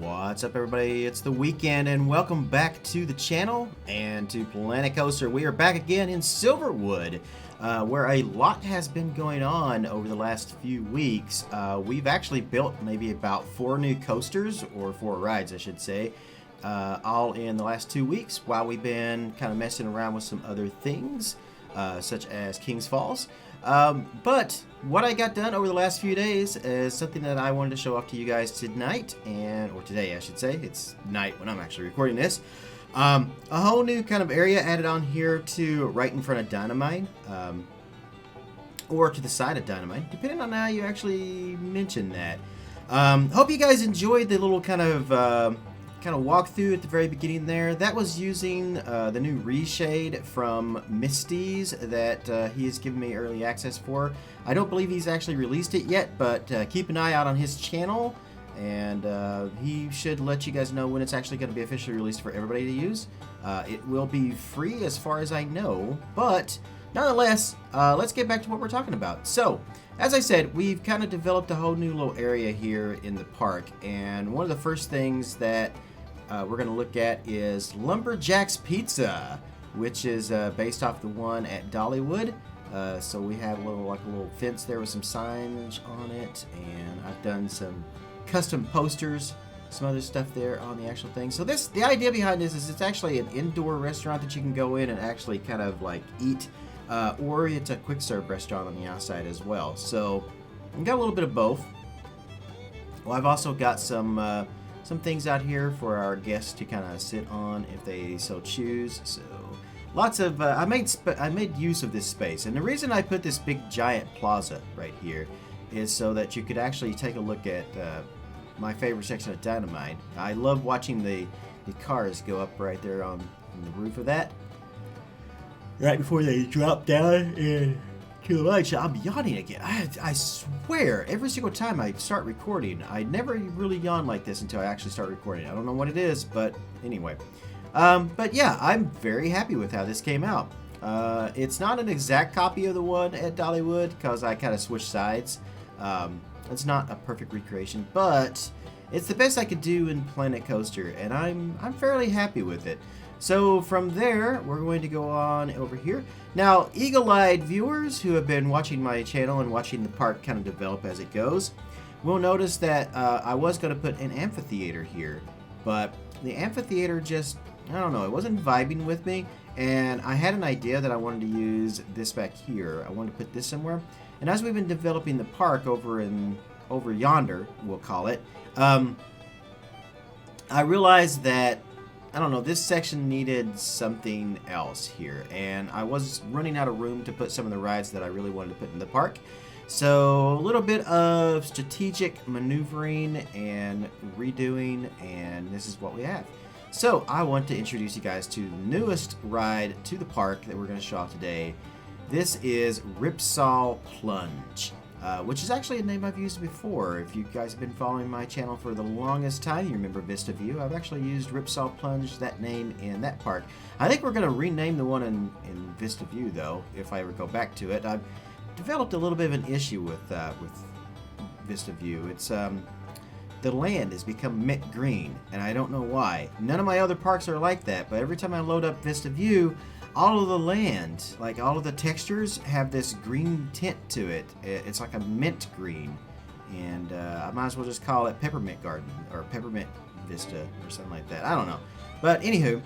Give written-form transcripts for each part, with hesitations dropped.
What's up, everybody? It's the weekend and welcome back to the channel and to Planet Coaster. We are back again in Silverwood, where a lot has been going on over the last few weeks. We've actually built maybe about 4 new coasters, or 4 rides I should say, all in the last 2 weeks while we've been kind of messing around with some other things, such as Kings Falls. But what I got done over the last few days is something that I wanted to show off to you guys tonight, or today I should say. It's night when I'm actually recording this. A whole new kind of area added on here to right in front of Dynamite, or to the side of Dynamite, depending on how you actually mention that. Hope you guys enjoyed the little kind of walkthrough at the very beginning there. That was using the new reshade from Mistize that he has given me early access for. I don't believe he's actually released it yet, but keep an eye out on his channel, and he should let you guys know when it's actually going to be officially released for everybody to use. It will be free as far as I know, but nonetheless, let's get back to what we're talking about. So, as I said, we've kind of developed a whole new little area here in the park, and one of the first things that we're going to look at is Lumberjacks Pizza, which is based off the one at Dollywood. So we have a little fence there with some signage on it, and I've done some custom posters, some other stuff there on the actual thing. So the idea behind this is it's actually an indoor restaurant that you can go in and actually kind of like eat, or it's a quick serve restaurant on the outside as well. So we've got a little bit of both. Well, I've also got some things out here for our guests to kind of sit on if they so choose. So lots of I made use of this space, and the reason I put this big giant plaza right here is so that you could actually take a look at my favorite section of Dynamite. I love watching the cars go up right there on the roof of that, right before they drop down and to the light. I'm yawning again. I swear, every single time I start recording, I never really yawn like this until I actually start recording. I don't know what it is, but anyway. But yeah, I'm very happy with how this came out. It's not an exact copy of the one at Dollywood, because I kind of switched sides. It's not a perfect recreation, but it's the best I could do in Planet Coaster, and I'm fairly happy with it. So from there, we're going to go on over here. Now, eagle-eyed viewers who have been watching my channel and watching the park kind of develop as it goes will notice that I was going to put an amphitheater here, but the amphitheater just, I don't know, it wasn't vibing with me, and I had an idea that I wanted to use this back here. I wanted to put this somewhere, and as we've been developing the park over yonder, we'll call it, I realized that, I don't know, this section needed something else here, and I was running out of room to put some of the rides that I really wanted to put in the park. So a little bit of strategic maneuvering and redoing, and this is what we have. So I want to introduce you guys to the newest ride to the park that we're going to show off today. This is Ripsaw Plunge, which is actually a name I've used before. If you guys have been following my channel for the longest time, you remember Vista View. I've actually used Ripsaw Plunge, that name, in that park. I think we're going to rename the one in Vista View, though, if I ever go back to it. I've developed a little bit of an issue with Vista View. It's the land has become mint green, and I don't know why. None of my other parks are like that, but every time I load up Vista View, all of the land, like all of the textures, have this green tint to it. It's like a mint green, and I might as well just call it Peppermint Garden or Peppermint Vista or something like that. I don't know, but anywho,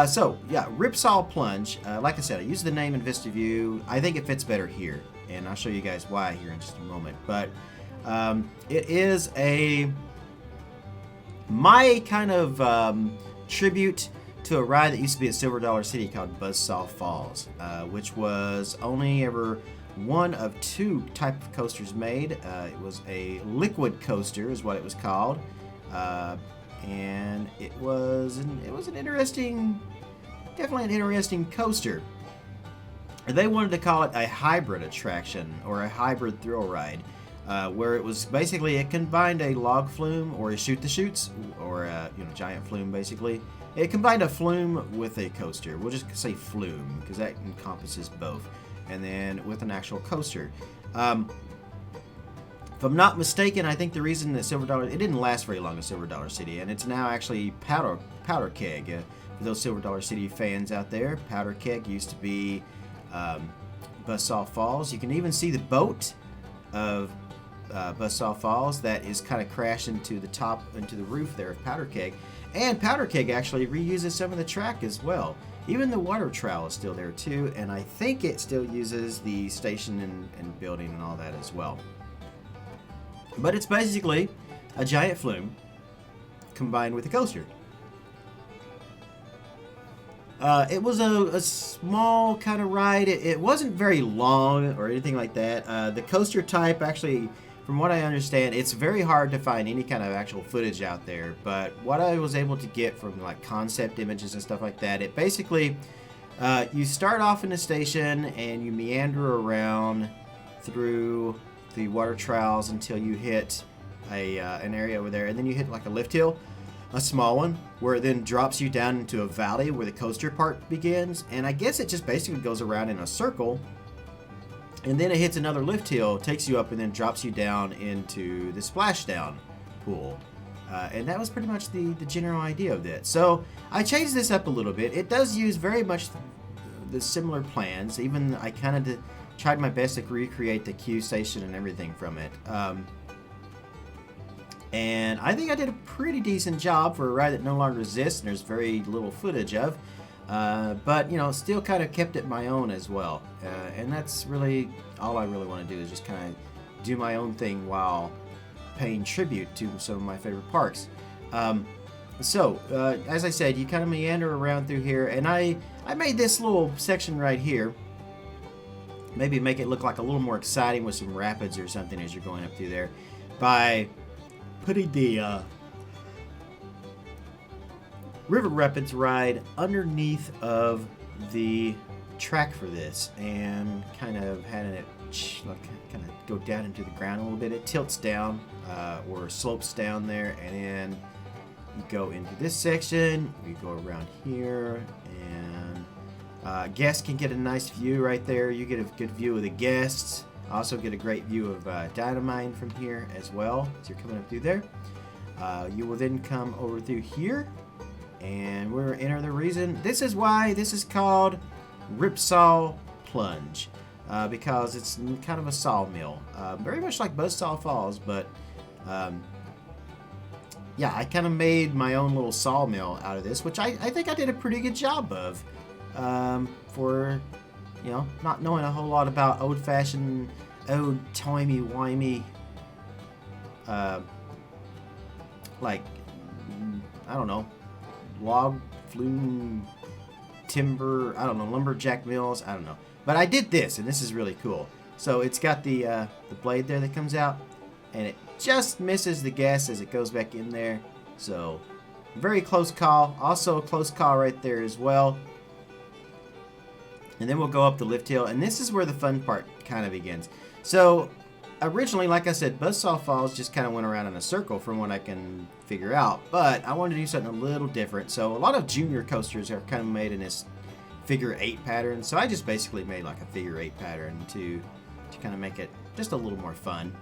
so yeah, Ripsaw Plunge. Like I said, I use the name in Vista View. I think it fits better here, and I'll show you guys why here in just a moment. But it is my kind of tribute to a ride that used to be at Silver Dollar City called Buzzsaw Falls, which was only ever one of 2 type of coasters made. It was a liquid coaster is what it was called, and it was an interesting, definitely an interesting coaster. They wanted to call it a hybrid attraction or a hybrid thrill ride, where it was basically, it combined a log flume or a shoot the chutes or a giant flume basically. It combined a flume with a coaster. We'll just say flume because that encompasses both, and then with an actual coaster. If I'm not mistaken, I think the reason that Silver Dollar, it didn't last very long at Silver Dollar City, and it's now actually Powder Keg. For those Silver Dollar City fans out there, Powder Keg used to be Buzzsaw Falls. You can even see the boat of Buzzsaw Falls that is kind of crashed into the roof there of Powder Keg. And Powder Keg actually reuses some of the track as well. Even the water trowel is still there too, and I think it still uses the station and building and all that as well. But it's basically a giant flume combined with a coaster. It was a small kind of ride. It wasn't very long or anything like that. The coaster type, actually, from what I understand, it's very hard to find any kind of actual footage out there. But what I was able to get from like concept images and stuff like that, it basically, you start off in a station and you meander around through the water trowels until you hit an area over there, and then you hit like a lift hill, a small one, where it then drops you down into a valley where the coaster part begins. And I guess it just basically goes around in a circle, and then it hits another lift hill, takes you up, and then drops you down into the splashdown pool. And that was pretty much the general idea of that. So I changed this up a little bit. It does use very much the similar plans. Even I kind of tried my best to recreate the queue station and everything from it. And I think I did a pretty decent job for a ride that no longer exists and there's very little footage of. But, you know, still kind of kept it my own as well. And that's really all I really want to do, is just kind of do my own thing while paying tribute to some of my favorite parks. So, as I said, you kind of meander around through here, and I made this little section right here. Maybe make it look like a little more exciting with some rapids or something as you're going up through there, by putting the River Rapids ride underneath of the track for this, and kind of having it kind of go down into the ground a little bit. It tilts down or slopes down there, and then you go into this section, you go around here, and guests can get a nice view right there. You get a good view of the guests. Also get a great view of Dynamite from here as well as you're coming up through there. You will then come over through here, and we're enter the reason. This is why this is called Ripsaw Plunge, because it's kind of a sawmill, very much like Buzzsaw Falls, but yeah, I kind of made my own little sawmill out of this, which I think I did a pretty good job of, for, you know, not knowing a whole lot about old-fashioned, old-timey-wimey, like, I don't know, log flume timber, I don't know, lumberjack mills, I don't know. But I did this, and this is really cool. So it's got the blade there that comes out, and it just misses the gas as it goes back in there. So very close call. Also a close call right there as well. And then we'll go up the lift hill, and this is where the fun part kind of begins. So originally, like I said, Buzzsaw Falls just kind of went around in a circle from what I can figure out, but I wanted to do something a little different. So a lot of junior coasters are kind of made in this figure 8 pattern, so I just basically made like a figure 8 pattern to kind of make it just a little more fun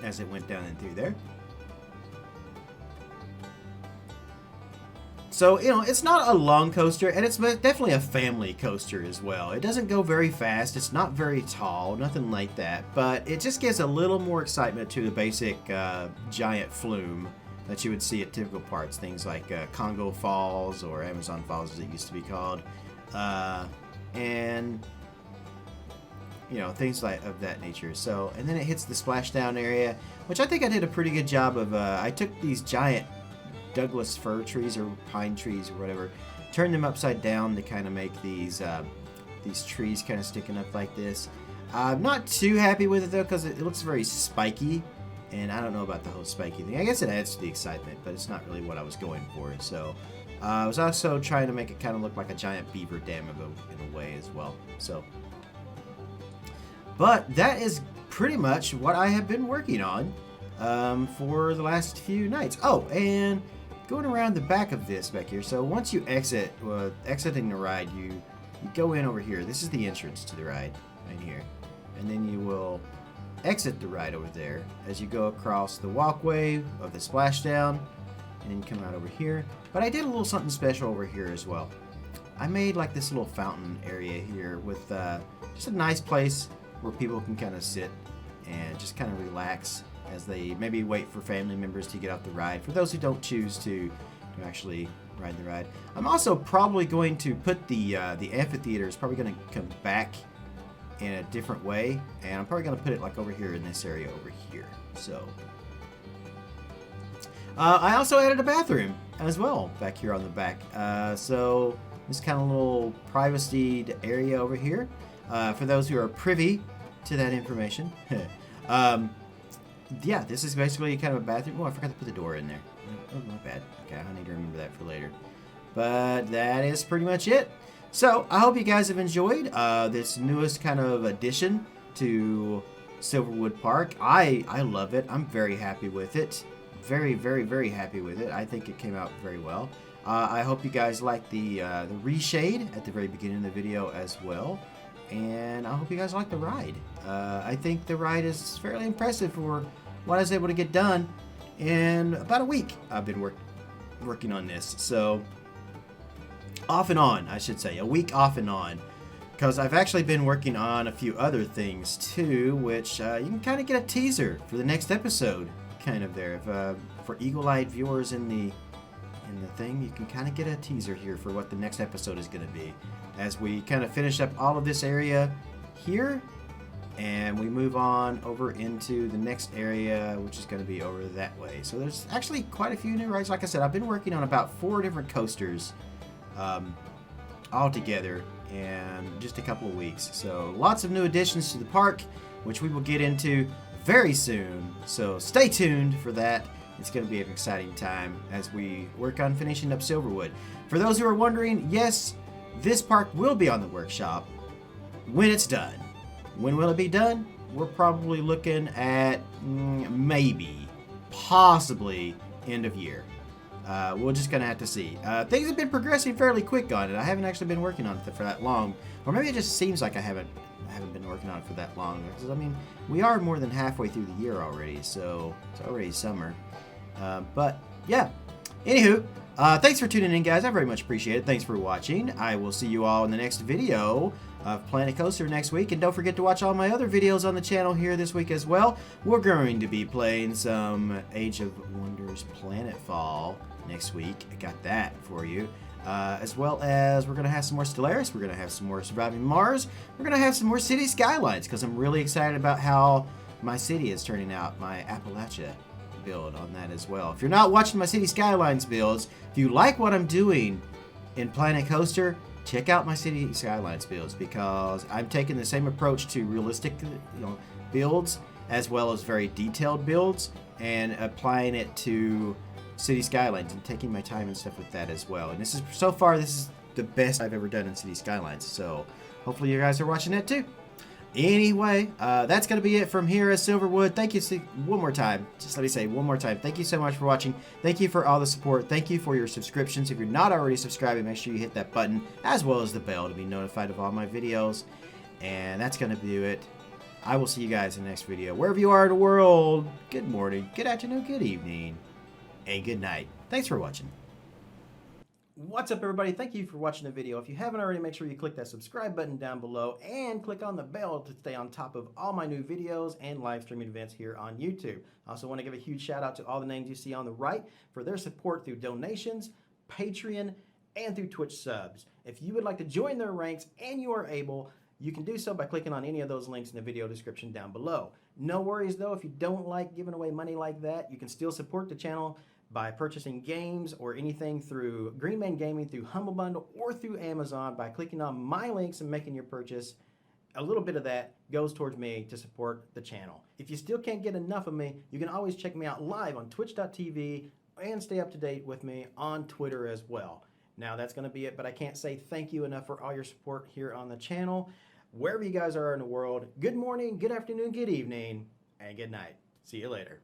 as it went down and through there. So, you know, it's not a long coaster, and it's definitely a family coaster as well. It doesn't go very fast, it's not very tall, nothing like that, but it just gives a little more excitement to the basic giant flume that you would see at typical parks, things like Congo Falls, or Amazon Falls as it used to be called, and, you know, things like of that nature. So, and then it hits the splashdown area, which I think I did a pretty good job of. I took these giant Douglas fir trees or pine trees or whatever, turned them upside down to kind of make these trees kind of sticking up like this. I'm not too happy with it though, because it looks very spiky, and I don't know about the whole spiky thing. I guess it adds to the excitement, but it's not really what I was going for. So I was also trying to make it kind of look like a giant beaver dam in a way as well. So, but that is pretty much what I have been working on for the last few nights. Oh, and going around the back of this back here. So once you exiting the ride, you go in over here. This is the entrance to the ride right here, and then you will exit the ride over there as you go across the walkway of the splashdown, and then come out over here. But I did a little something special over here as well. I made like this little fountain area here with just a nice place where people can kind of sit and just kind of relax as they maybe wait for family members to get off the ride, for those who don't choose to actually ride the ride. I'm also probably going to put the amphitheater is probably going to come back in a different way, and I'm probably going to put it like over here in this area over here. So I also added a bathroom as well back here on the back. So this kind of little privacy area over here for those who are privy to that information. Yeah, this is basically kind of a bathroom. Oh, I forgot to put the door in there. Oh, my bad. Okay, I need to remember that for later. But that is pretty much it. So, I hope you guys have enjoyed this newest kind of addition to Silverwood Park. I love it. I'm very happy with it. Very, very, very happy with it. I think it came out very well. I hope you guys like the reshade at the very beginning of the video as well. And I hope you guys like the ride. I think the ride is fairly impressive for what I was able to get done in about a week. I've been working on this. So, off and on, I should say. A week off and on. Because I've actually been working on a few other things too, which you can kind of get a teaser for the next episode. Kind of there. If, for eagle-eyed viewers in the thing, you can kind of get a teaser here for what the next episode is going to be, as we kind of finish up all of this area here and we move on over into the next area, which is going to be over that way. So there's actually quite a few new rides. Like I said, I've been working on about 4 different coasters all together in just a couple of weeks. So lots of new additions to the park, which we will get into very soon. So stay tuned for that. It's going to be an exciting time as we work on finishing up Silverwood. For those who are wondering, yes, this park will be on the workshop when it's done. When will it be done? We're probably looking at maybe, possibly end of year. We're just going to have to see. Things have been progressing fairly quick on it. I haven't actually been working on it for that long. Or maybe it just seems like I haven't been working on it for that long. Because, I mean, we are more than halfway through the year already, so it's already summer. But, yeah. Anywho, thanks for tuning in, guys. I very much appreciate it. Thanks for watching. I will see you all in the next video of Planet Coaster next week. And don't forget to watch all my other videos on the channel here this week as well. We're going to be playing some Age of Wonders Planetfall next week. I got that for you. As well as we're going to have some more Stellaris. We're going to have some more Surviving Mars. We're going to have some more City Skylines, because I'm really excited about how my city is turning out. My Appalachia build on that as well. If you're not watching my City Skylines builds, if you like what I'm doing in Planet Coaster, check out my City Skylines builds, because I'm taking the same approach to realistic, builds as well as very detailed builds, and applying it to City Skylines and taking my time and stuff with that as well. And this is, so far, this is the best I've ever done in City Skylines. So hopefully you guys are watching that too. Anyway, that's going to be it from here at Silverwood. Thank you one more time. Just let me say one more time. Thank you so much for watching. Thank you for all the support. Thank you for your subscriptions. If you're not already subscribing, make sure you hit that button as well as the bell to be notified of all my videos. And that's going to do it. I will see you guys in the next video. Wherever you are in the world, good morning, good afternoon, good evening, and good night. Thanks for watching. What's up, everybody? Thank you for watching the video. If you haven't already, make sure you click that subscribe button down below and click on the bell to stay on top of all my new videos and live streaming events here on YouTube. I also want to give a huge shout out to all the names you see on the right for their support through donations, Patreon, and through Twitch subs. If you would like to join their ranks and you are able, you can do so by clicking on any of those links in the video description down below. No worries though, if you don't like giving away money like that, you can still support the channel by purchasing games or anything through Greenman Gaming, through Humble Bundle, or through Amazon by clicking on my links and making your purchase. A little bit of that goes towards me to support the channel. If you still can't get enough of me, you can always check me out live on twitch.tv and stay up to date with me on Twitter as well. Now that's going to be it, but I can't say thank you enough for all your support here on the channel. Wherever you guys are in the world, good morning, good afternoon, good evening, and good night. See you later.